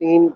3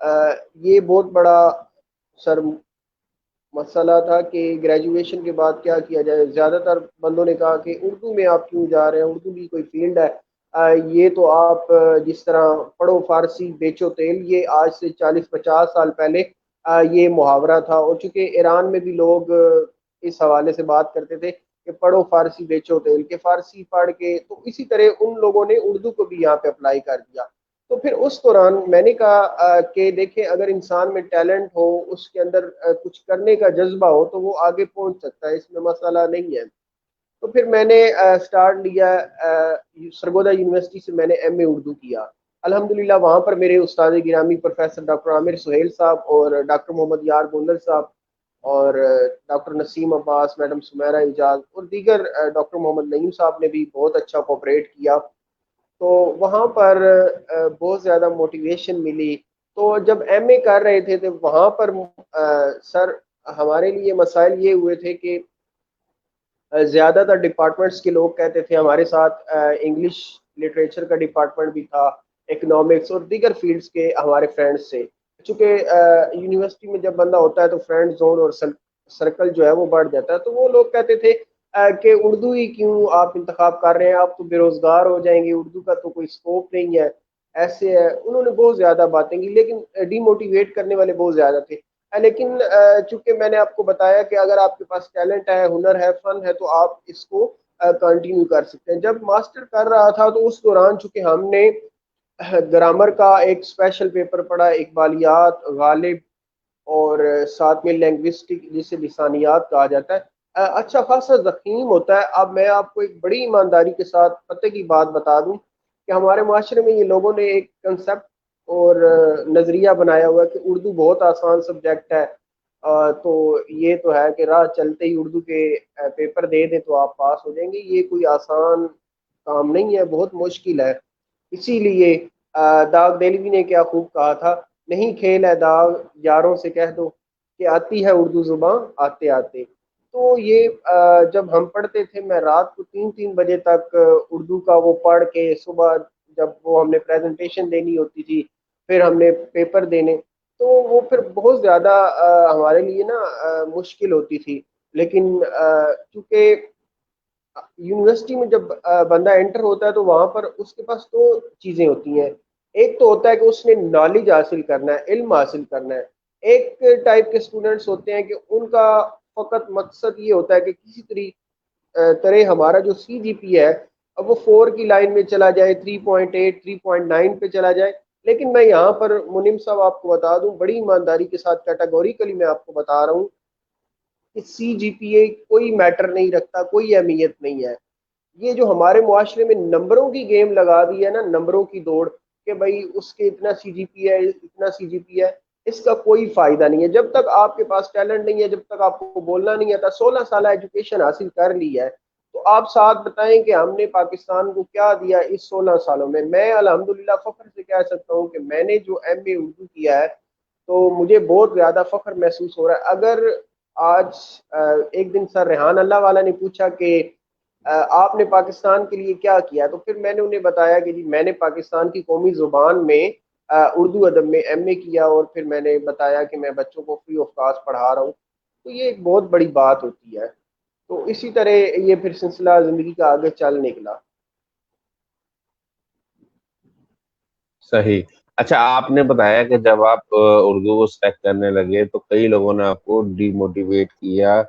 یہ بہت بڑا سر مسئلہ تھا کہ گریجویشن کے بعد کیا کیا جائے. زیادہ تر بندوں نے کہا کہ اردو میں آپ کیوں جا رہے ہیں، اردو بھی کوئی فیلڈ ہے. یہ تو آپ جس طرح پڑھو فارسی بیچو تیل، یہ آج سے 40-50 سال پہلے یہ محاورہ تھا. اور چونکہ ایران میں بھی لوگ اس حوالے سے بات کرتے تھے کہ پڑھو فارسی بیچو تیل، کہ فارسی پڑھ کے، تو اسی طرح ان لوگوں نے اردو کو بھی یہاں پہ اپلائی کر دیا. تو پھر اس دوران میں نے کہا کہ دیکھیں، اگر انسان میں ٹیلنٹ ہو، اس کے اندر کچھ کرنے کا جذبہ ہو، تو وہ آگے پہنچ سکتا ہے، اس میں مسئلہ نہیں ہے. تو پھر میں نے سٹارٹ لیا سرگودا یونیورسٹی سے، میں نے ایم اے اردو کیا. الحمدللہ وہاں پر میرے استاد گرامی پروفیسر ڈاکٹر عامر سہیل صاحب اور ڈاکٹر محمد یار گوندل صاحب اور ڈاکٹر نسیم عباس، میڈم سمیرہ اعجاز اور دیگر ڈاکٹر محمد نعیم صاحب نے بھی بہت اچھا کوپریٹ کیا. تو وہاں پر بہت زیادہ موٹیویشن ملی. تو جب ایم اے کر رہے تھے تو وہاں پر سر ہمارے لیے مسائل یہ ہوئے تھے کہ زیادہ تر ڈپارٹمنٹس کے لوگ کہتے تھے ہمارے ساتھ. انگلش لٹریچر کا ڈپارٹمنٹ بھی تھا، اکنامکس اور دیگر فیلڈز کے ہمارے فرینڈس سے. چونکہ یونیورسٹی میں جب بندہ ہوتا ہے تو فرینڈ زون اور سرکل جو ہے وہ بڑھ جاتا ہے. تو وہ لوگ کہتے تھے کہ اردو ہی کیوں آپ انتخاب کر رہے ہیں، آپ تو بے روزگار ہو جائیں گے، اردو کا تو کوئی اسکوپ نہیں ہے، ایسے ہے. انہوں نے بہت زیادہ باتیں کی، لیکن ڈی موٹیویٹ کرنے والے بہت زیادہ تھے. لیکن چونکہ میں نے آپ کو بتایا کہ اگر آپ کے پاس ٹیلنٹ ہے، ہنر ہے، فن ہے، تو آپ اس کو کنٹینیو کر سکتے ہیں. جب ماسٹر کر رہا تھا تو اس دوران چونکہ ہم نے گرامر کا ایک اسپیشل پیپر پڑھا، اقبالیات، غالب اور ساتھ میں لینگوسٹک جسے لسانیات کہا جاتا ہے. اچھا خاصا ضخیم ہوتا ہے. اب میں آپ کو ایک بڑی ایمانداری کے ساتھ پتے کی بات بتا دوں کہ ہمارے معاشرے میں یہ لوگوں نے ایک کنسپٹ اور نظریہ بنایا ہوا ہے کہ اردو بہت آسان سبجیکٹ ہے. تو یہ تو ہے کہ راہ چلتے ہی اردو کے پیپر دے دیں تو آپ پاس ہو جائیں گے. یہ کوئی آسان کام نہیں ہے، بہت مشکل ہے. اسی لیے داغ دلوی نے کیا خوب کہا تھا، نہیں کھیل ہے داغ یاروں سے کہہ دو کہ آتی ہے اردو زباں آتے آتے. تو یہ جب ہم پڑھتے تھے، میں رات کو 3-3 بجے تک اردو کا وہ پڑھ کے، صبح جب وہ ہم نے پریزنٹیشن دینی ہوتی تھی، پھر ہم نے پیپر دینے، تو وہ پھر بہت زیادہ ہمارے لیے نا مشکل ہوتی تھی. لیکن چونکہ یونیورسٹی میں جب بندہ انٹر ہوتا ہے تو وہاں پر اس کے پاس دو چیزیں ہوتی ہیں. ایک تو ہوتا ہے کہ اس نے نالج حاصل کرنا ہے، علم حاصل کرنا ہے. ایک ٹائپ کے اسٹوڈنٹس ہوتے ہیں کہ ان کا فقط مقصد یہ ہوتا ہے کہ کسی طرح ہمارا جو سی جی پی ہے اب وہ 4 کی لائن میں چلا جائے، 3.8 3.9 پہ چلا جائے. لیکن میں یہاں پر منیم صاحب آپ کو بتا دوں، بڑی ایمانداری کے ساتھ کیٹاگوریکلی میں آپ کو بتا رہا ہوں کہ سی جی پی اے کوئی میٹر نہیں رکھتا، کوئی اہمیت نہیں ہے. یہ جو ہمارے معاشرے میں نمبروں کی گیم لگا دی ہے نا، نمبروں کی دوڑ، کہ بھائی اس کے اتنا سی جی پی ہے، اتنا سی جی پی ہے، اس کا کوئی فائدہ نہیں ہے. جب تک آپ کے پاس ٹیلنٹ نہیں ہے، جب تک آپ کو بولنا نہیں آتا، 16 سالہ ایجوکیشن حاصل کر لی ہے، تو آپ ساتھ بتائیں کہ ہم نے پاکستان کو کیا دیا اس 16 سالوں میں. میں الحمدللہ فخر سے کہہ سکتا ہوں کہ میں نے جو ایم اے اردو کیا ہے تو مجھے بہت زیادہ فخر محسوس ہو رہا ہے. اگر آج ایک دن سر ریحان اللہ والا نے پوچھا کہ آپ نے پاکستان کے لیے کیا کیا، تو پھر میں نے انہیں بتایا کہ جی میں نے پاکستان کی قومی زبان میں اردو ادب میں ایم اے کیا، اور پھر میں نے بتایا کہ میں بچوں کو فری آف کاسٹ پڑھا رہا ہوں. تو یہ ایک بہت بڑی بات ہوتی ہے. تو اسی طرح یہ پھر سلسلہ زندگی کا آگے چل نکلا. صحیح. اچھا، آپ نے بتایا کہ جب آپ اردو کو سلیکٹ کرنے لگے تو کئی لوگوں نے آپ کو ڈی موٹیویٹ کیا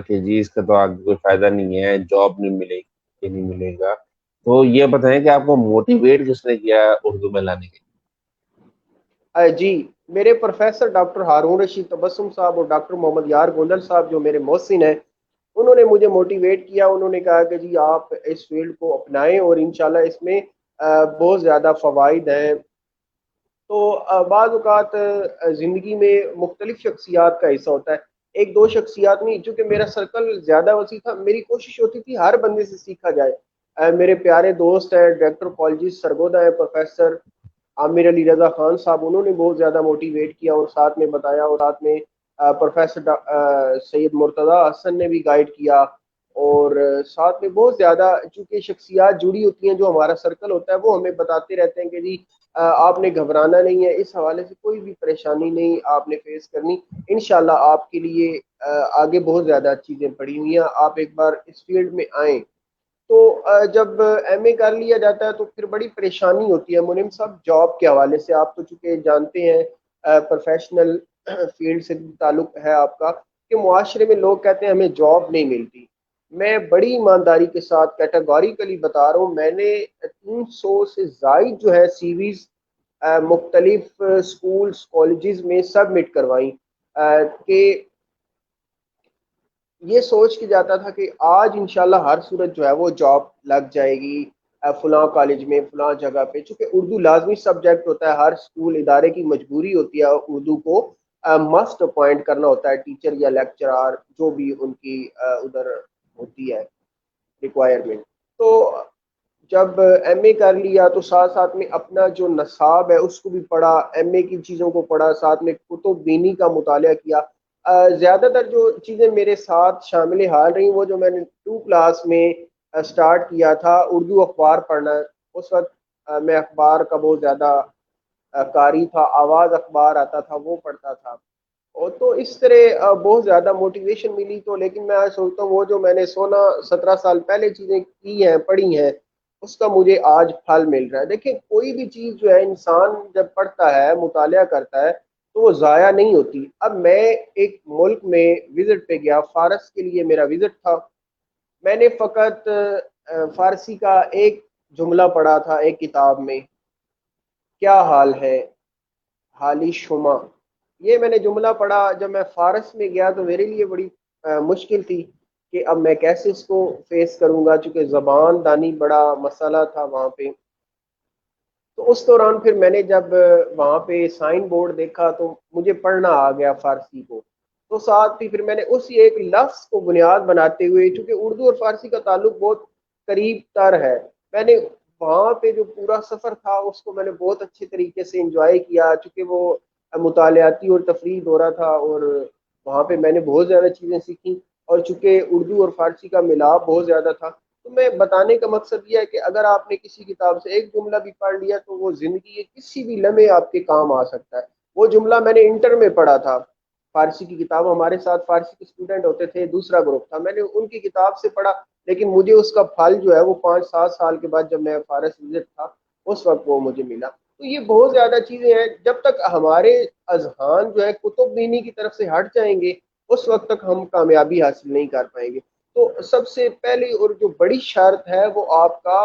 کہ جی اس کا تو آگے کوئی فائدہ نہیں ہے، جاب نہیں ملے گی، یہ نہیں ملے گا. تو یہ بتائیں کہ آپ کو موٹیویٹ کس نے کیا اردو میں لانے کے جی، میرے پروفیسر ڈاکٹر ہارون رشید تبسم صاحب اور ڈاکٹر محمد یار گوندل صاحب جو میرے محسن ہیں، انہوں نے مجھے موٹیویٹ کیا. انہوں نے کہا کہ جی آپ اس فیلڈ کو اپنائیں اور انشاءاللہ اس میں بہت زیادہ فوائد ہیں. تو بعض اوقات زندگی میں مختلف شخصیات کا حصہ ہوتا ہے، ایک دو شخصیات نہیں. چونکہ میرا سرکل زیادہ وسیع تھا، میری کوشش ہوتی تھی ہر بندے سے سیکھا جائے. میرے پیارے دوست ہیں ڈائریکٹر کالجز سرگودا ہیں پروفیسر عامر علی رضا خان صاحب، انہوں نے بہت زیادہ موٹیویٹ کیا اور ساتھ میں بتایا. اور ساتھ میں پروفیسر سید مرتضی حسن نے بھی گائیڈ کیا. اور ساتھ میں بہت زیادہ چونکہ شخصیات جڑی ہوتی ہیں، جو ہمارا سرکل ہوتا ہے وہ ہمیں بتاتے رہتے ہیں کہ جی آپ نے گھبرانا نہیں ہے، اس حوالے سے کوئی بھی پریشانی نہیں آپ نے فیس کرنی، انشاءاللہ آپ کے لیے آگے بہت زیادہ چیزیں پڑی ہوئی ہیں، آپ ایک بار اس فیلڈ میں آئیں۔ تو جب ایم اے کر لیا جاتا ہے تو پھر بڑی پریشانی ہوتی ہے منم صاحب، جاب کے حوالے سے آپ تو چونکہ جانتے ہیں پروفیشنل فیلڈ سے تعلق ہے آپ کا، کہ معاشرے میں لوگ کہتے ہیں ہمیں جاب نہیں ملتی۔ میں بڑی ایمانداری کے ساتھ کیٹاگوریکلی بتا رہا ہوں، میں نے 300 سے زائد جو ہے سیریز مختلف سکولز کالجز میں سبمٹ کروائی، کہ یہ سوچ کے جاتا تھا کہ آج انشاءاللہ ہر صورت جو ہے وہ جاب لگ جائے گی فلاں کالج میں فلاں جگہ پہ، چونکہ اردو لازمی سبجیکٹ ہوتا ہے، ہر اسکول ادارے کی مجبوری ہوتی ہے اردو کو مسٹ اپوائنٹ کرنا ہوتا ہے، ٹیچر یا لیکچرار جو بھی ان کی ادھر ہوتی ہے ریکوائرمنٹ۔ تو جب ایم اے کر لیا تو ساتھ ساتھ میں اپنا جو نصاب ہے اس کو بھی پڑھا، ایم اے کی چیزوں کو پڑھا، ساتھ میں کتب بینی کا مطالعہ کیا۔ زیادہ تر جو چیزیں میرے ساتھ شامل حال رہی وہ جو میں نے 2 کلاس میں سٹارٹ کیا تھا اردو اخبار پڑھنا، اس وقت میں اخبار کا بہت زیادہ قاری تھا، آواز اخبار آتا تھا وہ پڑھتا تھا، اور تو اس طرح بہت زیادہ موٹیویشن ملی۔ تو لیکن میں آج سوچتا ہوں وہ جو میں نے 16-17 سال پہلے چیزیں کی ہیں پڑھی ہیں اس کا مجھے آج پھل مل رہا ہے۔ دیکھیں کوئی بھی چیز جو ہے انسان جب پڑھتا ہے مطالعہ کرتا ہے تو وہ ضائع نہیں ہوتی۔ اب میں ایک ملک میں وزٹ پہ گیا، فارس کے لیے میرا وزٹ تھا، میں نے فقط فارسی کا ایک جملہ پڑھا تھا ایک کتاب میں، کیا حال ہے حالی شما، یہ میں نے جملہ پڑھا۔ جب میں فارس میں گیا تو میرے لیے بڑی مشکل تھی کہ اب میں کیسے اس کو فیس کروں گا، چونکہ زبان دانی بڑا مسئلہ تھا وہاں پہ۔ تو اس دوران پھر میں نے جب وہاں پہ سائن بورڈ دیکھا تو مجھے پڑھنا آ گیا فارسی کو، تو ساتھ ہی پھر میں نے اسی ایک لفظ کو بنیاد بناتے ہوئے، چونکہ اردو اور فارسی کا تعلق بہت قریب تر ہے، میں نے وہاں پہ جو پورا سفر تھا اس کو میں نے بہت اچھے طریقے سے انجوائے کیا، چونکہ وہ مطالعاتی اور تفریح ہو رہا تھا، اور وہاں پہ میں نے بہت زیادہ چیزیں سیکھی، اور چونکہ اردو اور فارسی کا ملاپ بہت زیادہ تھا۔ تو میں بتانے کا مقصد یہ ہے کہ اگر آپ نے کسی کتاب سے ایک جملہ بھی پڑھ لیا تو وہ زندگی کے کسی بھی لمحے آپ کے کام آ سکتا ہے۔ وہ جملہ میں نے انٹر میں پڑھا تھا، فارسی کی کتاب، ہمارے ساتھ فارسی کے اسٹوڈنٹ ہوتے تھے، دوسرا گروپ تھا، میں نے ان کی کتاب سے پڑھا، لیکن مجھے اس کا پھل جو ہے وہ 5-7 سال کے بعد جب میں فارس وزٹ تھا اس وقت وہ مجھے ملا۔ تو یہ بہت زیادہ چیزیں ہیں، جب تک ہمارے اذہان جو ہے کتب بینی کی طرف سے ہٹ جائیں گے اس وقت تک ہم کامیابی حاصل نہیں کر پائیں گے۔ تو سب سے پہلی اور جو بڑی شرط ہے وہ آپ کا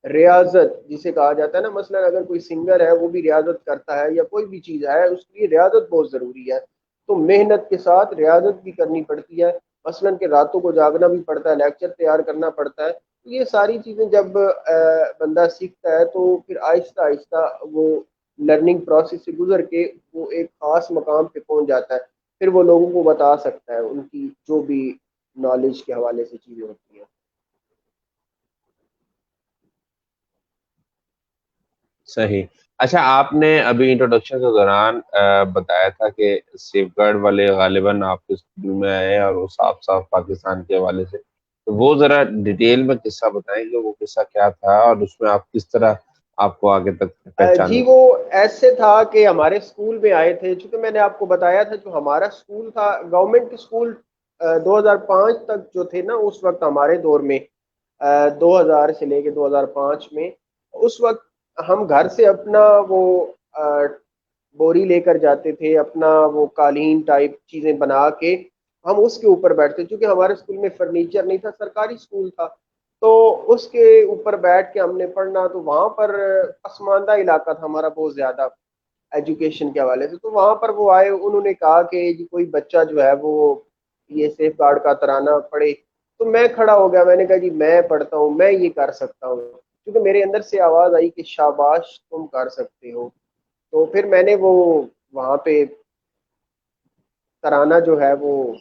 ریاضت جسے کہا جاتا ہے نا، مثلا اگر کوئی سنگر ہے وہ بھی ریاضت کرتا ہے یا کوئی بھی چیز ہے اس کے لیے ریاضت بہت ضروری ہے، تو محنت کے ساتھ ریاضت بھی کرنی پڑتی ہے، مثلا کہ راتوں کو جاگنا بھی پڑتا ہے، لیکچر تیار کرنا پڑتا ہے۔ تو یہ ساری چیزیں جب بندہ سیکھتا ہے تو پھر آہستہ آہستہ وہ لرننگ پروسیس سے گزر کے وہ ایک خاص مقام پہ پہنچ جاتا ہے، پھر وہ لوگوں کو بتا سکتا ہے ان کی جو بھی نالج کے حوالے سے چیزیں ہوتی ہیں۔ صحیح۔ اچھا، آپ نے ابھی انٹروڈکشن کے دوران بتایا تھا کہ سیف گارڈ والے غالباً آپ کے اسکول میں آئے اور وہ صاف صاف پاکستان کے حوالے سے، تو وہ ذرا ڈیٹیل میں قصہ بتائیں گے، وہ قصہ کیا تھا اور اس میں آپ کس طرح آپ کو آگے تک جی پہچانے؟ وہ ایسے تھا کہ ہمارے اسکول میں آئے تھے، چونکہ میں نے آپ کو بتایا تھا جو ہمارا اسکول تھا گورنمنٹ اسکول 2005 تک جو تھے نا اس وقت ہمارے دور میں، 2000 سے لے کے 2005 میں، اس وقت ہم گھر سے اپنا وہ بوری لے کر جاتے تھے، اپنا وہ قالین ٹائپ چیزیں بنا کے ہم اس کے اوپر بیٹھتے، چونکہ ہمارے اسکول میں فرنیچر نہیں تھا، سرکاری اسکول تھا، تو اس کے اوپر بیٹھ کے ہم نے پڑھنا۔ تو وہاں پر پسماندہ علاقہ تھا ہمارا بہت زیادہ ایجوکیشن کے حوالے سے، تو وہاں پر وہ آئے، انہوں نے کہا کہ جی کوئی بچہ جو ہے وہ یہ سیف گارڈ کا ترانہ پڑھے، تو میں کھڑا ہو گیا، میں نے کہا جی میں پڑھتا ہوں، میں یہ کر سکتا ہوں، کیونکہ میرے اندر سے آواز آئی کہ شاباش تم کر سکتے ہو۔ تو پھر میں نے وہ وہاں پہ ترانہ جو ہے وہ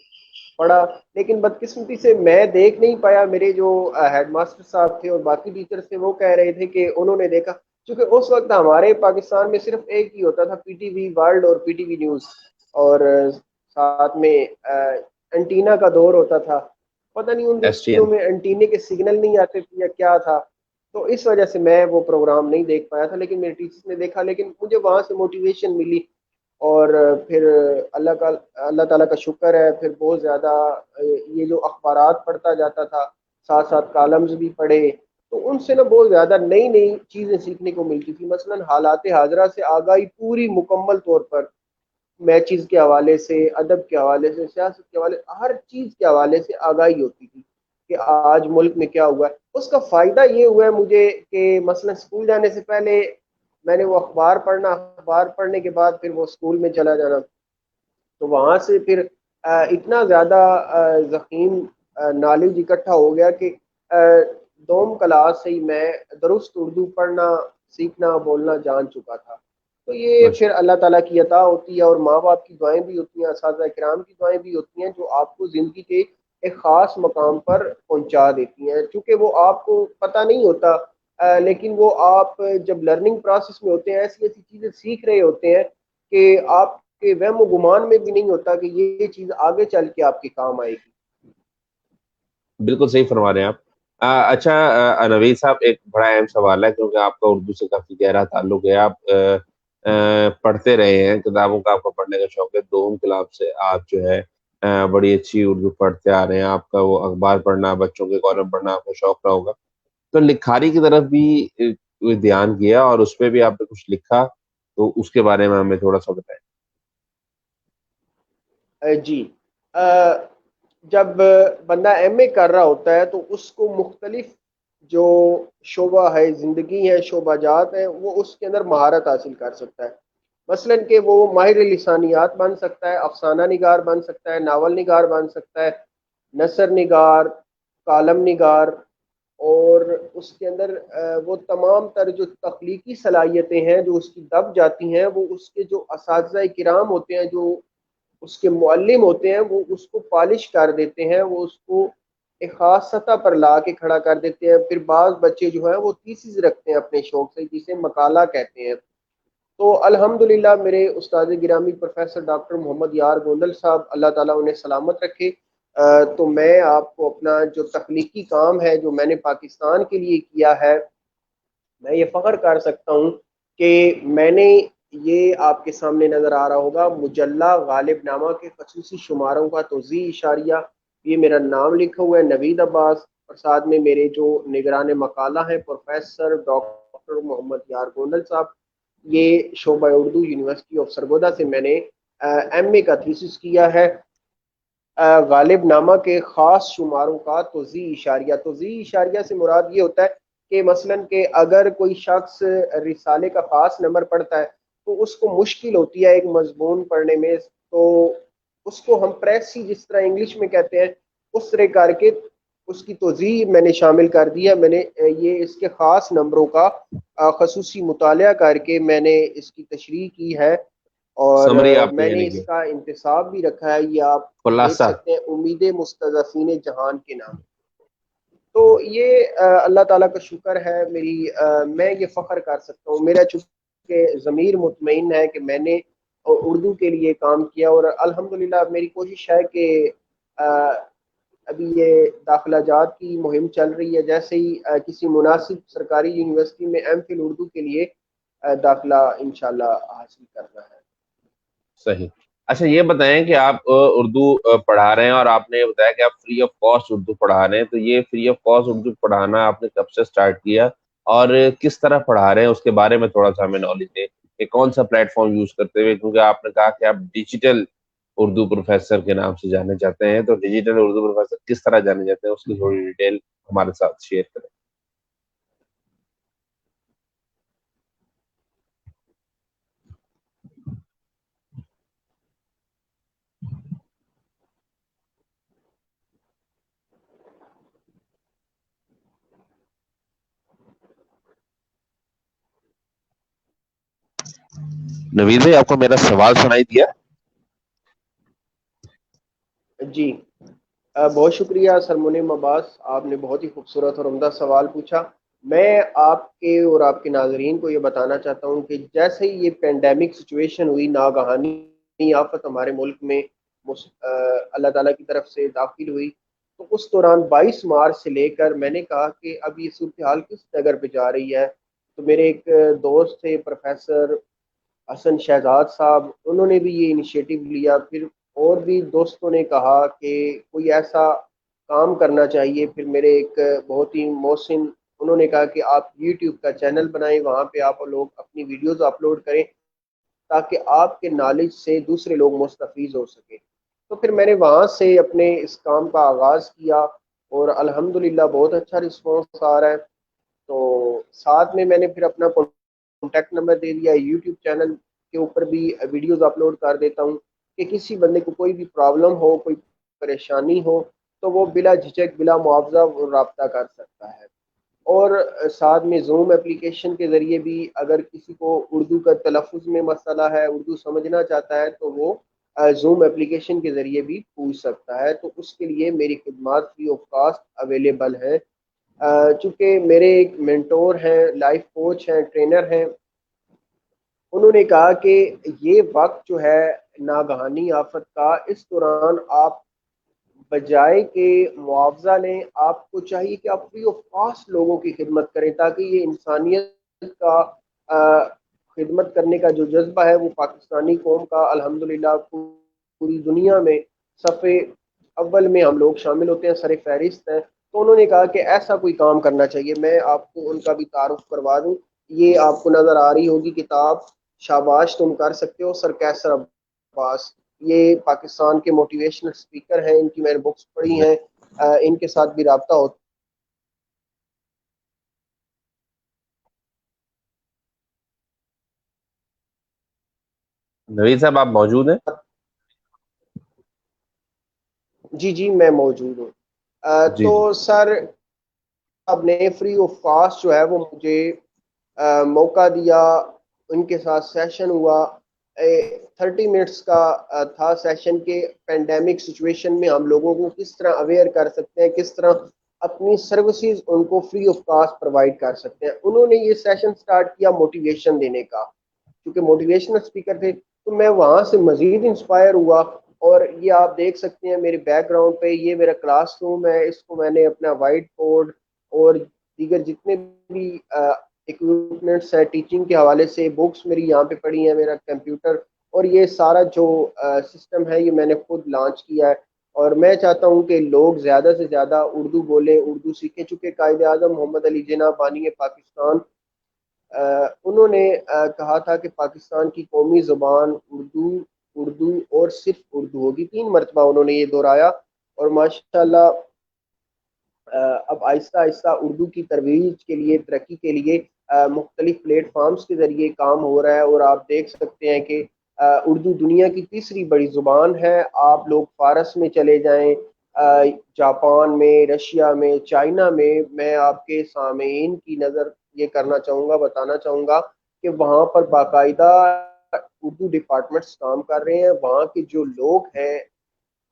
پڑھا، لیکن بدقسمتی سے میں دیکھ نہیں پایا، میرے جو ہیڈ ماسٹر صاحب تھے اور باقی ٹیچر تھے وہ کہہ رہے تھے کہ انہوں نے دیکھا، کیونکہ اس وقت ہمارے پاکستان میں صرف ایک ہی ہوتا تھا، پی ٹی وی ورلڈ اور پی ٹی وی نیوز، اور ساتھ میں اینٹینا کا دور ہوتا تھا، پتہ نہیں ان ایس ٹی این؟ دنوں میں انٹینے کے سگنل نہیں آتے تھے یا کیا تھا، تو اس وجہ سے میں وہ پروگرام نہیں دیکھ پایا تھا، لیکن میرے ٹیچرس نے دیکھا، لیکن مجھے وہاں سے موٹیویشن ملی، اور پھر اللہ تعالیٰ کا شکر ہے، پھر بہت زیادہ یہ جو اخبارات پڑھتا جاتا تھا، ساتھ ساتھ کالمز بھی پڑھے، تو ان سے نا بہت زیادہ نئی نئی چیزیں سیکھنے کو ملتی تھی، مثلا حالات حاضرہ سے آگاہی پوری مکمل طور پر، میچز کے حوالے سے، ادب کے حوالے سے، سیاست کے حوالے سے، ہر چیز کے حوالے سے آگاہی ہوتی تھی کہ آج ملک میں کیا ہوا ہے۔ اس کا فائدہ یہ ہوا ہے مجھے کہ مثلا اسکول جانے سے پہلے میں نے وہ اخبار پڑھنا، اخبار پڑھنے کے بعد پھر وہ اسکول میں چلا جانا، تو وہاں سے پھر اتنا زیادہ ضخیم نالج اکٹھا ہو گیا کہ دوم کلاس سے ہی میں درست اردو پڑھنا، سیکھنا، بولنا جان چکا تھا۔ تو یہ ماشاء پھر اللہ تعالیٰ کی عطا ہوتی ہے، اور ماں باپ کی دعائیں بھی ہوتی ہیں، اساتذہ کرام کی دعائیں بھی ہوتی ہیں، جو آپ کو زندگی کے ایک خاص مقام پر پہنچا دیتی ہیں، چونکہ وہ آپ کو پتہ نہیں ہوتا، لیکن وہ آپ جب لرننگ پروسیس میں ہوتے ہیں ایسی ایسی چیزیں سیکھ رہے ہوتے ہیں کہ آپ کے وہم و گمان میں بھی نہیں ہوتا کہ یہ چیز آگے چل کے آپ کے کام آئے گی۔ بالکل صحیح فرما رہے ہیں آپ۔ اچھا، نوید صاحب، ایک بڑا اہم سوال ہے، کیونکہ آپ کا اردو سے کافی گہرا تعلق ہے، آپ پڑھتے رہے ہیں، کتابوں کا آپ کو پڑھنے کا شوق ہے، دوم کلاس سے آپ جو ہے بڑی اچھی اردو پڑھتے آ رہے ہیں، آپ کا وہ اخبار پڑھنا، بچوں کے کالم پڑھنا آپ کو شوق رہا ہوگا، تو لکھاری کی طرف بھی دھیان کیا، اور اس پہ بھی آپ نے کچھ لکھا، تو اس کے بارے میں ہمیں تھوڑا سا بتائیں۔ جی، جب بندہ ایم اے کر رہا ہوتا ہے تو اس کو مختلف جو شعبہ ہے زندگی ہے، شعبہ جات ہیں، وہ اس کے اندر مہارت حاصل کر سکتا ہے، مثلا کہ وہ ماہر لسانیات بن سکتا ہے، افسانہ نگار بن سکتا ہے، ناول نگار بن سکتا ہے، نثر نگار، کالم نگار، اور اس کے اندر وہ تمام تر جو تخلیقی صلاحیتیں ہیں جو اس کی دب جاتی ہیں، وہ اس کے جو اساتذہ کرام ہوتے ہیں، جو اس کے معلم ہوتے ہیں، وہ اس کو پالش کر دیتے ہیں، وہ اس کو ایک خاص سطح پر لا کے کھڑا کر دیتے ہیں۔ پھر بعض بچے جو ہیں وہ تھیسز رکھتے ہیں اپنے شوق سے، جسے مقالہ کہتے ہیں۔ تو الحمدللہ میرے استاد گرامی پروفیسر ڈاکٹر محمد یار گوندل صاحب، اللہ تعالیٰ انہیں سلامت رکھے، تو میں آپ کو اپنا جو تخلیقی کام ہے جو میں نے پاکستان کے لیے کیا ہے، میں یہ فخر کر سکتا ہوں کہ میں نے، یہ آپ کے سامنے نظر آ رہا ہوگا، مجلہ غالب نامہ کے خصوصی شماروں کا توضیح اشاریہ، یہ میرا نام لکھا ہوا ہے نوید عباس، اور ساتھ میں میرے جو نگران مقالہ ہیں پروفیسر ڈاکٹر محمد یار گوندل صاحب، یہ شعبہ اردو یونیورسٹی آف سرگودا سے میں نے ایم اے کا تھیسس کیا ہے، غالب نامہ کے خاص شماروں کا توضیح اشاریہ۔ توضیح اشاریہ سے مراد یہ ہوتا ہے کہ مثلا کہ اگر کوئی شخص رسالے کا خاص نمبر پڑھتا ہے تو اس کو مشکل ہوتی ہے ایک مضمون پڑھنے میں، تو اس کو ہم پریسی جس طرح انگلش میں کہتے ہیں، اس طرح کر کے اس کی توضیح میں نے شامل کر دی ہے۔ میں نے یہ اس کے خاص نمبروں کا خصوصی مطالعہ کر کے میں نے اس کی تشریح کی ہے، اور سمری آپ نے میں نے یعنی اس کہ کا انتصاب بھی رکھا ہے، یہ آپ دیکھ خلاصہ۔ سکتے ہیں، امید مستضعفین جہان کے نام۔ تو یہ اللہ تعالیٰ کا شکر ہے، میں یہ فخر کر سکتا ہوں، میرا چونکہ ضمیر مطمئن ہے کہ میں نے اردو کے لیے کام کیا، اور الحمدللہ میری کوشش ہے کہ ابھی یہ داخلہ جات کی مہم چل رہی ہے، جیسے ہی کسی مناسب سرکاری یونیورسٹی میں ایم فل اردو کے لیے داخلہ انشاءاللہ حاصل کرنا ہے۔ صحیح۔ اچھا، یہ بتائیں کہ آپ اردو پڑھا رہے ہیں، اور آپ نے یہ بتایا کہ آپ فری آف کاسٹ اردو پڑھا رہے ہیں، تو یہ فری آف کاسٹ اردو پڑھانا آپ نے کب سے اسٹارٹ کیا، اور کس طرح پڑھا رہے ہیں، اس کے بارے میں تھوڑا سا ہمیں نالج دیں کہ کون سا پلیٹ فارم یوز کرتے ہوئے، کیونکہ آپ نے کہا کہ آپ ڈیجیٹل اردو پروفیسر کے نام سے جانے جاتے ہیں، تو ڈیجیٹل اردو پروفیسر کس طرح جانے جاتے ہیں، اس کی تھوڑی ڈیٹیل ہمارے ساتھ شیئر کریں۔ نوید بھائی، آپ کو میرا سوال سنائی دیا؟ جی، بہت شکریہ سرمنیم عباس، آپ نے بہت ہی خوبصورت اور عمدہ سوال پوچھا۔ میں آپ کے اور آپ کے ناظرین کو یہ بتانا چاہتا ہوں کہ جیسے ہی یہ پینڈیمک سچویشن ہوئی، ناگہانی آفت ہمارے ملک میں اللہ تعالیٰ کی طرف سے داخل ہوئی، تو اس دوران 22 مارچ سے لے کر میں نے کہا کہ اب یہ صورتحال کس جگہ پہ جا رہی ہے. تو میرے ایک دوست تھے پروفیسر حسن شہزاد صاحب، انہوں نے بھی یہ انیشیٹو لیا. پھر اور بھی دوستوں نے کہا کہ کوئی ایسا کام کرنا چاہیے. پھر میرے ایک بہت ہی محسن، انہوں نے کہا کہ آپ یوٹیوب کا چینل بنائیں، وہاں پہ آپ لوگ اپنی ویڈیوز اپلوڈ کریں تاکہ آپ کے نالج سے دوسرے لوگ مستفیض ہو سکیں. تو پھر میں نے وہاں سے اپنے اس کام کا آغاز کیا اور الحمدللہ بہت اچھا رسپانس آ رہا ہے. تو ساتھ میں نے پھر اپنا کانٹیکٹ نمبر دے دیا. یوٹیوب چینل کے اوپر بھی ویڈیوز اپلوڈ کر دیتا ہوں کہ کسی بندے کو کوئی بھی پرابلم ہو، کوئی پریشانی ہو، تو وہ بلا جھجک بلا معاوضہ وہ رابطہ کر سکتا ہے. اور ساتھ میں زوم اپلیکیشن کے ذریعے بھی اگر کسی کو اردو کا تلفظ میں مسئلہ ہے، اردو سمجھنا چاہتا ہے، تو وہ زوم اپلیکیشن کے ذریعے بھی پوچھ سکتا ہے. تو اس کے لیے میری خدمات فری آف کاسٹ اویلیبل ہیں. چونکہ میرے ایک مینٹور ہیں، لائف کوچ ہیں، ٹرینر ہیں، انہوں نے کہا کہ یہ وقت جو ہے ناگہانی آفت کا، اس دوران آپ بجائے کہ معاوضہ لیں، آپ کو چاہیے کہ آپ فری آف کاسٹ لوگوں کی خدمت کریں تاکہ یہ انسانیت کا خدمت کرنے کا جو جذبہ ہے وہ پاکستانی قوم کا الحمدللہ پوری دنیا میں صفے اول میں ہم لوگ شامل ہوتے ہیں، سر فہرست ہیں. تو انہوں نے کہا کہ ایسا کوئی کام کرنا چاہیے. میں آپ کو ان کا بھی تعارف کروا دوں. یہ آپ کو نظر آ رہی ہوگی کتاب، شاباش تم کر سکتے ہو، سر کیسر عباس. یہ پاکستان کے موٹیویشنل اسپیکر ہیں، ان کی میں نے بکس پڑھی ہیں، ان کے ساتھ بھی رابطہ ہوتا. نوید صاحب آپ موجود ہیں؟ جی جی میں موجود ہوں. جی تو جی. سر اب نے فری آف کاسٹ جو ہے وہ مجھے موقع دیا. ان کے ساتھ سیشن ہوا، 30 منٹس کا تھا سیشن کے. پینڈیمک سچویشن میں ہم لوگوں کو کس طرح اویئر کر سکتے ہیں، کس طرح اپنی سروسز ان کو فری آف کاسٹ پرووائڈ کر سکتے ہیں. انہوں نے یہ سیشن سٹارٹ کیا موٹیویشن دینے کا، کیونکہ موٹیویشنل اسپیکر تھے. تو میں وہاں سے مزید انسپائر ہوا. اور یہ آپ دیکھ سکتے ہیں میرے بیک گراؤنڈ پہ، یہ میرا کلاس روم ہے. اس کو میں نے اپنا وائٹ بورڈ اور دیگر جتنے بھی اکوپمنٹس ہیں ٹیچنگ کے حوالے سے، بکس میری یہاں پہ پڑھی ہیں، میرا کمپیوٹر، اور یہ سارا جو سسٹم ہے یہ میں نے خود لانچ کیا ہے. اور میں چاہتا ہوں کہ لوگ زیادہ سے زیادہ اردو بولیں، اردو سیکھیں. چونکہ قائد اعظم محمد علی جناح بانی پاکستان، انہوں نے کہا تھا کہ پاکستان کی قومی زبان اردو، اردو اور صرف اردو ہوگی. 3 مرتبہ انہوں نے یہ دہرایا. اور ماشاءاللہ اب آہستہ آہستہ اردو کی ترویج کے لیے، ترقی کے لیے مختلف پلیٹ فارمز کے ذریعے کام ہو رہا ہے. اور آپ دیکھ سکتے ہیں کہ اردو دنیا کی تیسری بڑی زبان ہے. آپ لوگ فارس میں چلے جائیں، جاپان میں، رشیا میں، چائنا میں آپ کے سامعین کی نظر یہ کرنا چاہوں گا، بتانا چاہوں گا کہ وہاں پر باقاعدہ اردو ڈپارٹمنٹس کام کر رہے ہیں. وہاں کے جو لوگ ہیں،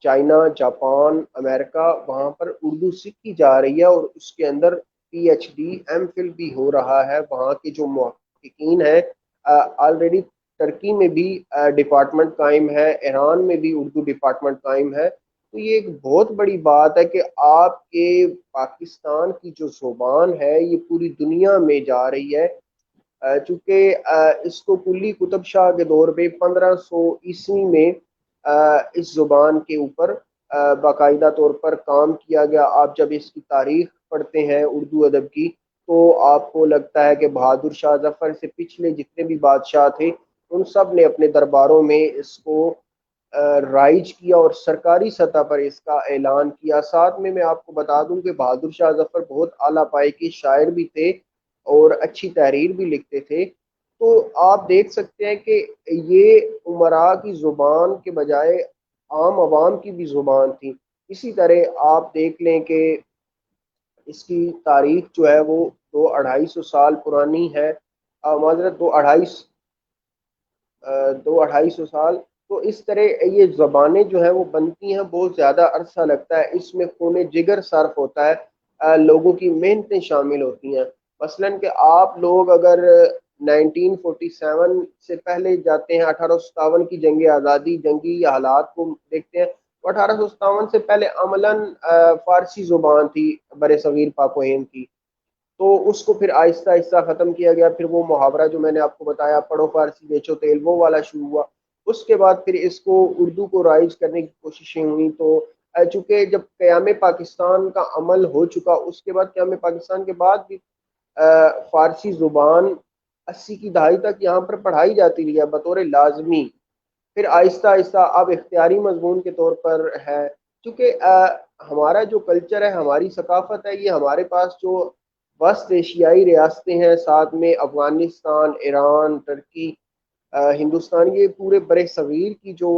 چائنا، جاپان، امریکہ، وہاں پر اردو سیکھی جا رہی ہے. اور اس کے اندر P H D, M Phil بھی ہو رہا ہے. وہاں کے جو محققین ہیں، آلریڈی ترکی میں بھی ڈپارٹمنٹ قائم ہے، ایران میں بھی اردو ڈپارٹمنٹ قائم ہے. تو یہ ایک بہت بڑی بات ہے کہ آپ کے پاکستان کی جو زبان ہے یہ پوری دنیا میں جا رہی ہے. چونکہ اس کو کلی قطب شاہ کے دور پہ 1500 عیسوی میں اس زبان کے اوپر باقاعدہ طور پر کام کیا گیا. آپ جب اس کی تاریخ پڑھتے ہیں اردو ادب کی تو آپ کو لگتا ہے کہ بہادر شاہ ظفر سے پچھلے جتنے بھی بادشاہ تھے ان سب نے اپنے درباروں میں اس کو رائج کیا اور سرکاری سطح پر اس کا اعلان کیا. ساتھ میں آپ کو بتا دوں کہ بہادر شاہ ظفر بہت اعلیٰ پائے کے شاعر بھی تھے اور اچھی تحریر بھی لکھتے تھے. تو آپ دیکھ سکتے ہیں کہ یہ عمراء کی زبان کے بجائے عام عوام کی بھی زبان تھی. اسی طرح آپ دیکھ لیں کہ اس کی تاریخ جو ہے وہ 200-250 سال پرانی ہے. معذرت 200-250 سال. تو اس طرح یہ زبانیں جو ہیں وہ بنتی ہیں، بہت زیادہ عرصہ لگتا ہے. اس میں خون جگر صرف ہوتا ہے، لوگوں کی محنتیں شامل ہوتی ہیں. مثلاً کہ آپ لوگ اگر 1947 سے پہلے جاتے ہیں، 1857 کی جنگ آزادی، جنگی حالات کو دیکھتے ہیں، 1857 سے پہلے عملاً فارسی زبان تھی بر صغیر پاک و ہند کی، تو اس کو پھر آہستہ آہستہ ختم کیا گیا. پھر وہ محاورہ جو میں نے آپ کو بتایا، پڑھو فارسی بیچو تیل، وہ والا شروع ہوا. اس کے بعد پھر اس کو اردو کو رائج کرنے کی کوششیں ہوئیں. تو چونکہ جب قیام پاکستان کا عمل ہو چکا، اس کے بعد قیام پاکستان کے بعد بھی فارسی زبان 80 کی دہائی تک یہاں پر پڑھائی جاتی رہی ہے بطور لازمی. پھر آہستہ آہستہ اب اختیاری مضمون کے طور پر ہے. چونکہ ہمارا جو کلچر ہے، ہماری ثقافت ہے، یہ ہمارے پاس جو وسط ایشیائی ریاستیں ہیں، ساتھ میں افغانستان، ایران، ترکی، ہندوستان، یہ پورے بر صغیر کی جو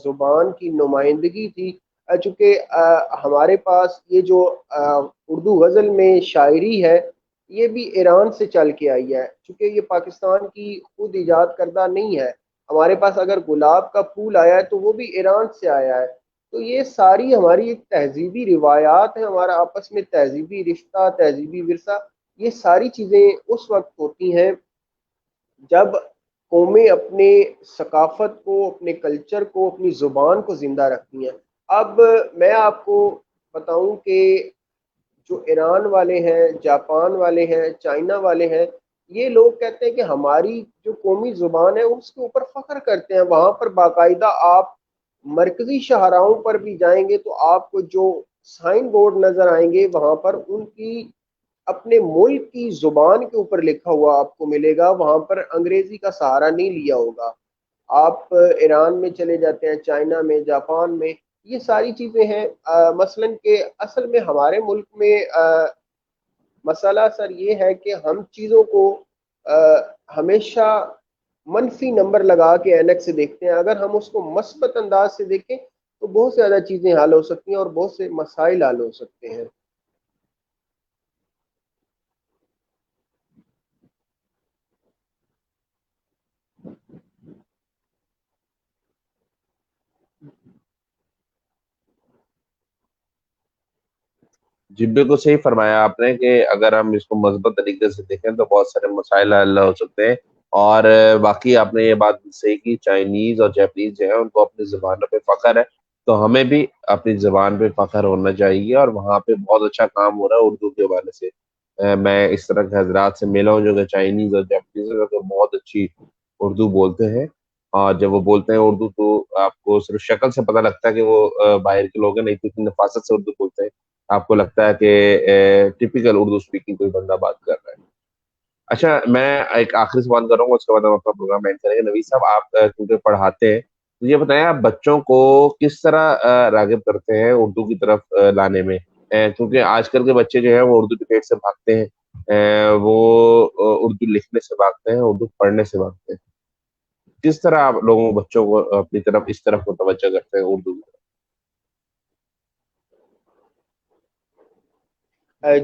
زبان کی نمائندگی تھی. چونکہ ہمارے پاس یہ جو اردو غزل میں شاعری ہے، یہ بھی ایران سے چل کے آئی ہے. چونکہ یہ پاکستان کی خود ایجاد کردہ نہیں ہے. ہمارے پاس اگر گلاب کا پھول آیا ہے تو وہ بھی ایران سے آیا ہے. تو یہ ساری ہماری ایک تہذیبی روایات ہیں، ہمارا آپس میں تہذیبی رشتہ، تہذیبی ورثہ. یہ ساری چیزیں اس وقت ہوتی ہیں جب قومیں اپنے ثقافت کو، اپنے کلچر کو، اپنی زبان کو زندہ رکھتی ہیں. اب میں آپ کو بتاؤں کہ جو ایران والے ہیں، جاپان والے ہیں، چائنا والے ہیں، یہ لوگ کہتے ہیں کہ ہماری جو قومی زبان ہے اس کے اوپر فخر کرتے ہیں. وہاں پر باقاعدہ آپ مرکزی شاہراہوں پر بھی جائیں گے تو آپ کو جو سائن بورڈ نظر آئیں گے، وہاں پر ان کی اپنے ملک کی زبان کے اوپر لکھا ہوا آپ کو ملے گا. وہاں پر انگریزی کا سہارا نہیں لیا ہوگا. آپ ایران میں چلے جاتے ہیں، چائنا میں، جاپان میں، یہ ساری چیزیں ہیں. مثلاً کہ اصل میں ہمارے ملک میں مسئلہ سر یہ ہے کہ ہم چیزوں کو ہمیشہ منفی نمبر لگا کے اینک سے دیکھتے ہیں. اگر ہم اس کو مثبت انداز سے دیکھیں تو بہت زیادہ چیزیں حل ہو سکتی ہیں اور بہت سے مسائل حل ہو سکتے ہیں. جی بالکل صحیح فرمایا آپ نے کہ اگر ہم اس کو مثبت طریقے سے دیکھیں تو بہت سارے مسائل حل ہو سکتے ہیں. اور باقی آپ نے یہ بات صحیح کی، چائنیز اور جاپنیز جو ہے ان کو اپنی زبانوں پہ فخر ہے، تو ہمیں بھی اپنی زبان پہ فخر ہونا چاہیے. اور وہاں پہ بہت اچھا کام ہو رہا ہے اردو کے حوالے سے. میں اس طرح کے حضرات سے ملا ہوں جو کہ چائنیز اور جاپنیز ہیں، جو بہت اچھی اردو بولتے ہیں. اور جب وہ بولتے ہیں اردو تو آپ کو صرف شکل سے پتہ لگتا ہے کہ وہ باہر کے لوگ ہیں، نہیں تو اتنی نفاست سے اردو بولتے ہیں آپ کو لگتا ہے کہ ٹپیکل اردو اسپیکنگ کوئی بندہ بات کر رہا ہے. اچھا، میں ایک آخری سوال کروں گا، اس کے بعد ہم اپنا پروگرام اینڈ کریں گے. نوید صاحب، آپ کیونکہ پڑھاتے ہیں تو یہ بتائیں، آپ بچوں کو کس طرح راغب کرتے ہیں اردو کی طرف لانے میں؟ کیونکہ آج کل کے بچے جو ہیں وہ اردو ڈبیٹ سے بھاگتے ہیں، وہ اردو لکھنے سے بھاگتے ہیں، اردو پڑھنے سے بھاگتے ہیں. کس طرح آپ لوگوں بچوں کو اپنی طرف اس طرف متوجہ کرتے ہیں اردو کی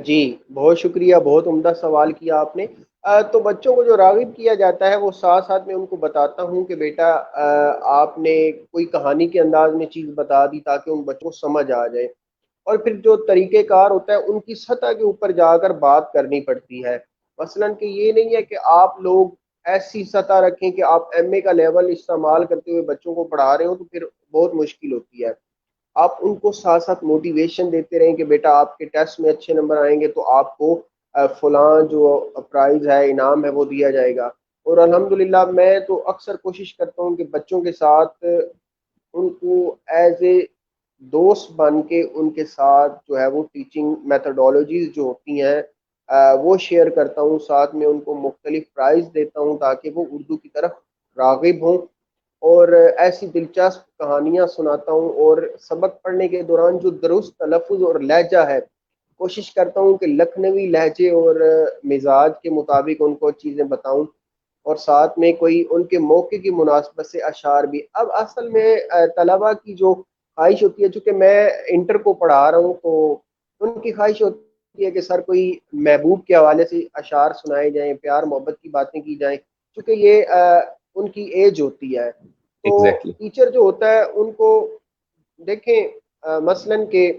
جی بہت شکریہ، بہت عمدہ سوال کیا آپ نے. تو بچوں کو جو راغب کیا جاتا ہے وہ ساتھ ساتھ میں ان کو بتاتا ہوں کہ بیٹا آپ نے کوئی کہانی کے انداز میں چیز بتا دی تاکہ ان بچوں کو سمجھ آ جائے. اور پھر جو طریقہ کار ہوتا ہے ان کی سطح کے اوپر جا کر بات کرنی پڑتی ہے. مثلاً کہ یہ نہیں ہے کہ آپ لوگ ایسی سطح رکھیں کہ آپ ایم اے کا لیول استعمال کرتے ہوئے بچوں کو پڑھا رہے ہو، تو پھر بہت مشکل ہوتی ہے. آپ ان کو ساتھ ساتھ موٹیویشن دیتے رہیں کہ بیٹا آپ کے ٹیسٹ میں اچھے نمبر آئیں گے تو آپ کو فلاں جو پرائز ہے، انعام ہے، وہ دیا جائے گا. اور الحمدللہ میں تو اکثر کوشش کرتا ہوں کہ بچوں کے ساتھ ان کو ایز اے دوست بن کے ان کے ساتھ جو ہے وہ ٹیچنگ میتھڈولوجیز جو ہوتی ہیں وہ شیئر کرتا ہوں. ساتھ میں ان کو مختلف پرائز دیتا ہوں تاکہ وہ اردو کی طرف راغب ہوں. اور ایسی دلچسپ کہانیاں سناتا ہوں. اور سبق پڑھنے کے دوران جو درست تلفظ اور لہجہ ہے، کوشش کرتا ہوں کہ لکھنوی لہجے اور مزاج کے مطابق ان کو چیزیں بتاؤں. اور ساتھ میں کوئی ان کے موقع کی مناسبت سے اشعار بھی. اب اصل میں طلبا کی جو خواہش ہوتی ہے، چونکہ میں انٹر کو پڑھا رہا ہوں، تو ان کی خواہش ہوتی ہے کہ سر کوئی محبوب کے حوالے سے اشعار سنائے جائیں، پیار محبت کی باتیں کی جائیں، چونکہ یہ ان کی ایج ہوتی ہے. تو ایگزیکٹلی. ٹیچر جو ہوتا ہے ان کو دیکھیں مثلاً کہ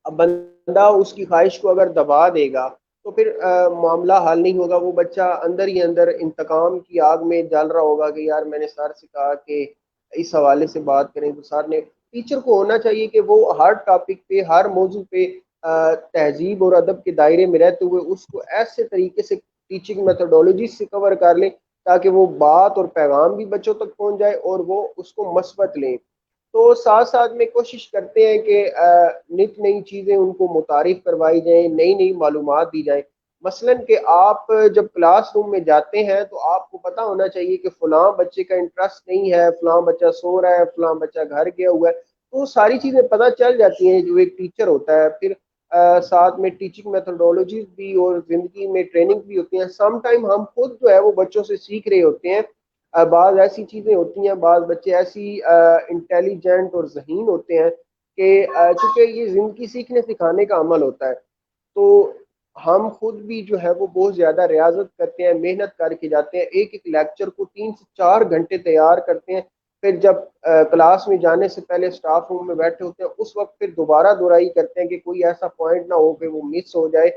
اب بندہ اس کی خواہش کو اگر دبا دے گا تو پھر معاملہ حل نہیں ہوگا. وہ بچہ اندر ہی اندر انتقام کی آگ میں جل رہا ہوگا کہ یار میں نے سر سے کہا کہ اس حوالے سے بات کریں تو سر نے ٹیچر کو ہونا چاہیے کہ وہ ہر ٹاپک پہ، ہر موضوع پہ تہذیب اور ادب کے دائرے میں رہتے ہوئے اس کو ایسے طریقے سے ٹیچنگ میتھڈولوجی سے کور کر لیں تاکہ وہ بات اور پیغام بھی بچوں تک پہنچ جائے اور وہ اس کو مثبت لیں۔ تو ساتھ ساتھ میں کوشش کرتے ہیں کہ نت نئی چیزیں ان کو متعارف کروائی جائیں، نئی نئی معلومات دی جائیں۔ مثلاً کہ آپ جب کلاس روم میں جاتے ہیں تو آپ کو پتہ ہونا چاہیے کہ فلاں بچے کا انٹرسٹ نہیں ہے، فلاں بچہ سو رہا ہے، فلاں بچہ گھر گیا ہوا ہے، تو ساری چیزیں پتہ چل جاتی ہیں جو ایک ٹیچر ہوتا ہے۔ پھر ساتھ میں ٹیچنگ میتھڈولوجیز بھی اور زندگی میں ٹریننگ بھی ہوتی ہیں۔ سم ٹائم ہم خود جو ہے وہ بچوں سے سیکھ رہے ہوتے ہیں۔ بعض ایسی چیزیں ہوتی ہیں، بعض بچے ایسی انٹیلیجنٹ اور ذہین ہوتے ہیں کہ چونکہ یہ زندگی سیکھنے سکھانے کا عمل ہوتا ہے، تو ہم خود بھی جو ہے وہ بہت زیادہ ریاضت کرتے ہیں، محنت کر کے جاتے ہیں، ایک ایک لیکچر کو 3 سے 4 گھنٹے تیار کرتے ہیں۔ پھر جب کلاس میں جانے سے پہلے اسٹاف روم میں بیٹھے ہوتے ہیں اس وقت پھر دوبارہ دہرائی کرتے ہیں کہ کوئی ایسا پوائنٹ نہ ہو کہ وہ مس ہو جائے۔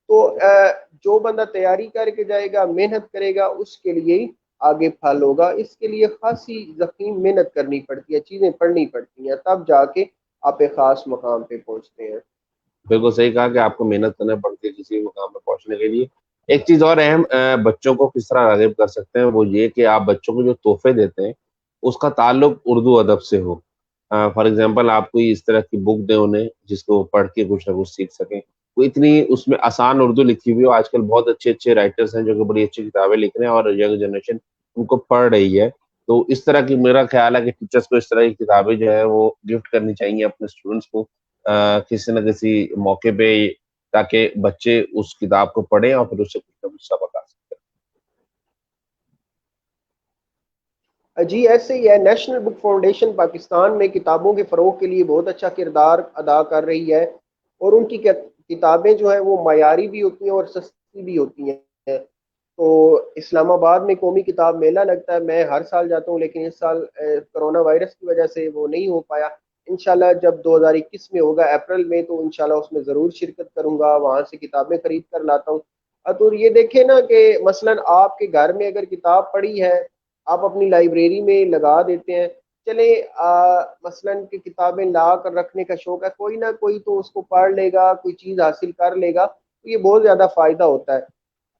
تو جو بندہ تیاری کر کے جائے گا، محنت کرے گا، اس کے لیے ہی آگے پھل ہوگا۔ اس کے لیے خاصی ضخیم محنت کرنی پڑتی ہے، چیزیں پڑھنی پڑتی ہیں، تب جا کے آپ ایک خاص مقام پہ پہنچتے ہیں۔ بالکل صحیح کہا کہ آپ کو محنت کرنا پڑتی ہے کسی بھی مقام پہ پہنچنے کے لیے۔ ایک چیز اور اہم، بچوں کو کس طرح راغب کر سکتے ہیں وہ یہ کہ آپ بچوں کو جو تحفے دیتے ہیں اس کا تعلق اردو ادب سے ہو۔ فار ایگزامپل آپ کوئی اس طرح کی بک دیں انہیں جس کو وہ پڑھ کے کچھ نہ کچھ سیکھ سکیں، کوئی اتنی اس میں آسان اردو لکھی ہوئی ہو۔ آج کل بہت اچھے اچھے رائٹرس ہیں جو کہ بڑی اچھی کتابیں لکھ رہے ہیں اور ینگ جنریشن ان کو پڑھ رہی ہے۔ تو اس طرح کی میرا خیال ہے کہ ٹیچرس کو اس طرح کی کتابیں جو ہے وہ گفٹ کرنی چاہیے اپنے اسٹوڈنٹس کو کسی نہ کسی موقع پہ، تاکہ بچے اس کتاب کو پڑھیں اور پھر اس سے کچھ نہ کچھ سبق حاصل کریں۔ جی ایسے ہی ہے، نیشنل بک فاؤنڈیشن پاکستان میں کتابوں کے فروغ کے لیے بہت اچھا کردار ادا کر رہی ہے، اور ان کی کتابیں جو ہیں وہ معیاری بھی ہوتی ہیں اور سستی بھی ہوتی ہیں۔ تو اسلام آباد میں قومی کتاب میلہ لگتا ہے، میں ہر سال جاتا ہوں، لیکن اس سال کرونا وائرس کی وجہ سے وہ نہیں ہو پایا۔ انشاءاللہ جب 2021 میں ہوگا اپریل میں، تو انشاءاللہ اس میں ضرور شرکت کروں گا، وہاں سے کتابیں خرید کر لاتا ہوں۔ تو یہ دیکھیں نا کہ مثلا آپ کے گھر میں اگر کتاب پڑی ہے، آپ اپنی لائبریری میں لگا دیتے ہیں، چلیں مثلا کہ کتابیں لا کر رکھنے کا شوق ہے، کوئی نہ کوئی تو اس کو پڑھ لے گا، کوئی چیز حاصل کر لے گا، تو یہ بہت زیادہ فائدہ ہوتا ہے۔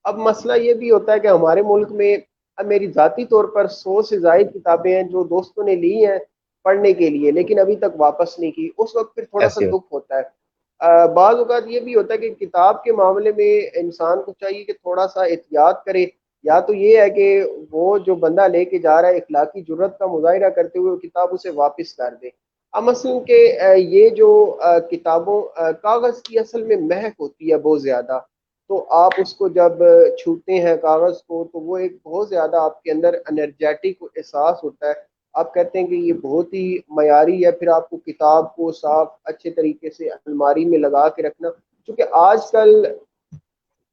اب مسئلہ یہ بھی ہوتا ہے کہ ہمارے ملک میں اب میری ذاتی طور پر 100 سے زائد کتابیں ہیں جو دوستوں نے لی ہیں پڑھنے کے لیے، لیکن ابھی تک واپس نہیں کی، اس وقت پھر تھوڑا سا ایسے دکھ ہوتا ہے۔ بعض اوقات یہ بھی ہوتا ہے کہ کتاب کے معاملے میں انسان کو چاہیے کہ تھوڑا سا احتیاط کرے، یا تو یہ ہے کہ وہ جو بندہ لے کے جا رہا ہے اخلاقی جرت کا مظاہرہ کرتے ہوئے وہ کتاب اسے واپس کر دے۔ اب مثلاً کہ یہ جو کتابوں کاغذ کی اصل میں مہک ہوتی ہے بہت زیادہ، تو آپ اس کو جب چھوتے ہیں کاغذ کو تو وہ ایک بہت زیادہ آپ کے اندر انرجیٹک احساس ہوتا ہے، آپ کہتے ہیں کہ یہ بہت ہی معیاری ہے۔ پھر آپ کو کتاب کو صاف اچھے طریقے سے الماری میں لگا کے رکھنا، کیونکہ آج کل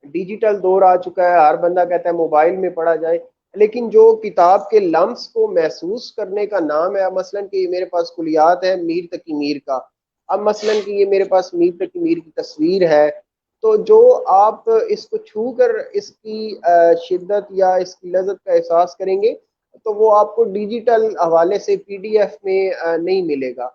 ڈیجیٹل دور آ چکا ہے، ہر بندہ کہتا ہے موبائل میں پڑھا جائے، لیکن جو کتاب کے لمس کو محسوس کرنے کا نام ہے، مثلا کہ یہ میرے پاس کلیات ہے میر تقی میر کا، اب مثلا کہ یہ میرے پاس میر تقی میر کی تصویر ہے، تو جو آپ اس کو چھو کر اس کی شدت یا اس کی لذت کا احساس کریں گے تو وہ آپ کو ڈیجیٹل حوالے سے PDF میں نہیں ملے گا۔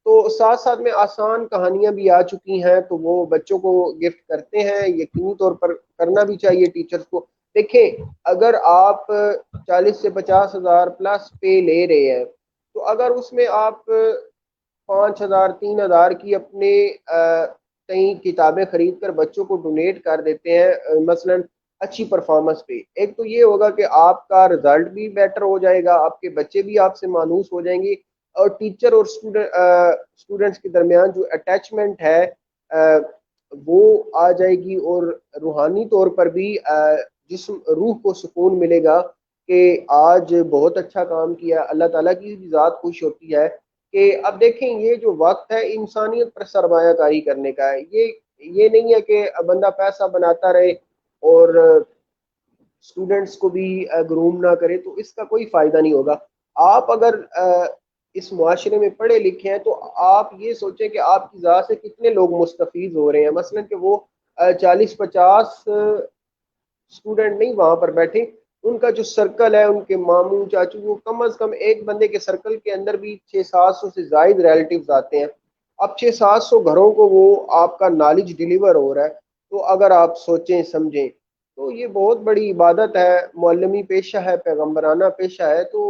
تو ساتھ ساتھ میں آسان کہانیاں بھی آ چکی ہیں، تو وہ بچوں کو گفٹ کرتے ہیں، یقینی طور پر کرنا بھی چاہیے ٹیچرز کو۔ دیکھیں اگر آپ 40 سے 50 ہزار پلس پے لے رہے ہیں، تو اگر اس میں آپ 5 ہزار 3 ہزار کی اپنے کئی کتابیں خرید کر بچوں کو ڈونیٹ کر دیتے ہیں مثلا اچھی پرفارمنس پہ، ایک تو یہ ہوگا کہ آپ کا رزلٹ بھی بیٹر ہو جائے گا، آپ کے بچے بھی آپ سے مانوس ہو جائیں گے، اور ٹیچر اور اسٹوڈنٹس کے درمیان جو اٹیچمنٹ ہے وہ آ جائے گی، اور روحانی طور پر بھی جسم روح کو سکون ملے گا کہ آج بہت اچھا کام کیا، اللہ تعالیٰ کی بھی ذات خوش ہوتی ہے۔ کہ اب دیکھیں یہ جو وقت ہے انسانیت پر سرمایہ کاری کرنے کا ہے، یہ نہیں ہے کہ بندہ پیسہ بناتا رہے اور اسٹوڈنٹس کو بھی گروم نہ کرے، تو اس کا کوئی فائدہ نہیں ہوگا۔ آپ اگر اس معاشرے میں پڑھے لکھے ہیں تو آپ یہ سوچیں کہ آپ کی ذات سے کتنے لوگ مستفید ہو رہے ہیں، مثلا کہ وہ 40 50 اسٹوڈنٹ نہیں وہاں پر بیٹھے، ان کا جو سرکل ہے، ان کے ماموں چاچو، وہ کم از کم ایک بندے کے سرکل کے اندر بھی 600-700 سے زائد ریلیٹیوز آتے ہیں۔ اب 600-700 گھروں کو وہ آپ کا نالج ڈیلیور ہو رہا ہے، تو اگر آپ سوچیں سمجھیں تو یہ بہت بڑی عبادت ہے، معلمی پیشہ ہے، پیغمبرانہ پیشہ ہے، تو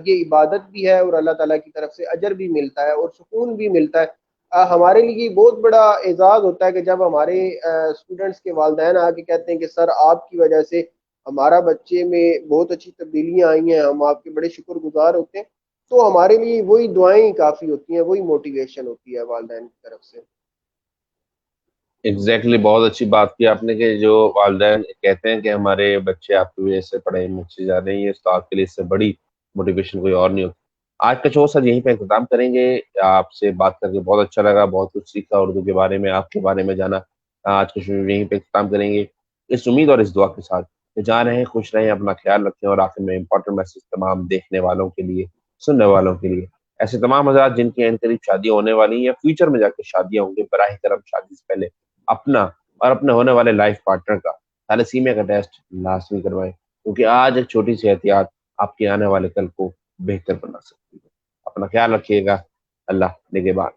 یہ عبادت بھی ہے اور اللہ تعالیٰ کی طرف سے اجر بھی ملتا ہے اور سکون بھی ملتا ہے۔ ہمارے لیے بہت بڑا اعزاز ہوتا ہے کہ جب ہمارے اسٹوڈنٹس کے والدین آ کے کہتے ہیں کہ سر آپ کی وجہ سے ہمارا بچے میں بہت اچھی تبدیلیاں آئی ہیں، ہم آپ کے بڑے شکر گزار ہوتے ہیں، تو ہمارے لیے وہی دعائیں کافی ہوتی ہیں، وہی موٹیویشن ہوتی ہے والدین کی طرف سے۔ ایگزیکٹلی بہت اچھی بات کی آپ نے کہ جو والدین کہتے ہیں کہ ہمارے بچے آپ کی وجہ سے پڑھے مجھ جا رہے ہیں، یہ استاد کے لیے اس سے بڑی موٹیویشن کوئی اور نہیں ہوتی۔ آج کا شو سر یہیں پہ اختتام کریں گے۔ آپ سے بات کر کے بہت اچھا لگا، بہت کچھ سیکھا اردو کے بارے میں، آپ کے بارے میں جانا۔ آج کا شو یہیں پہ اختتام کریں گے اس امید اور اس دعا کے ساتھ کہ جہاں رہیں خوش رہیں، اپنا خیال رکھیں، اور آخر میں امپورٹنٹ میسج تمام دیکھنے والوں کے لیے، سننے والوں کے لیے، ایسے تمام حضرات جن کی قریب شادیاں ہونے والی ہیں یا فیوچر میں جا کے شادیاں ہوں گی، براہ کرم شادی سے پہلے اپنا اور اپنے ہونے والے لائف پارٹنر کا تھیلیسیمیا کا ٹیسٹ لازمی کروائیں، کیونکہ آج ایک چھوٹی سی احتیاط آپ کے آنے والے کل کو بہتر بنا سکتی ہے۔ اپنا خیال رکھیے گا۔ اللہ نگہبان۔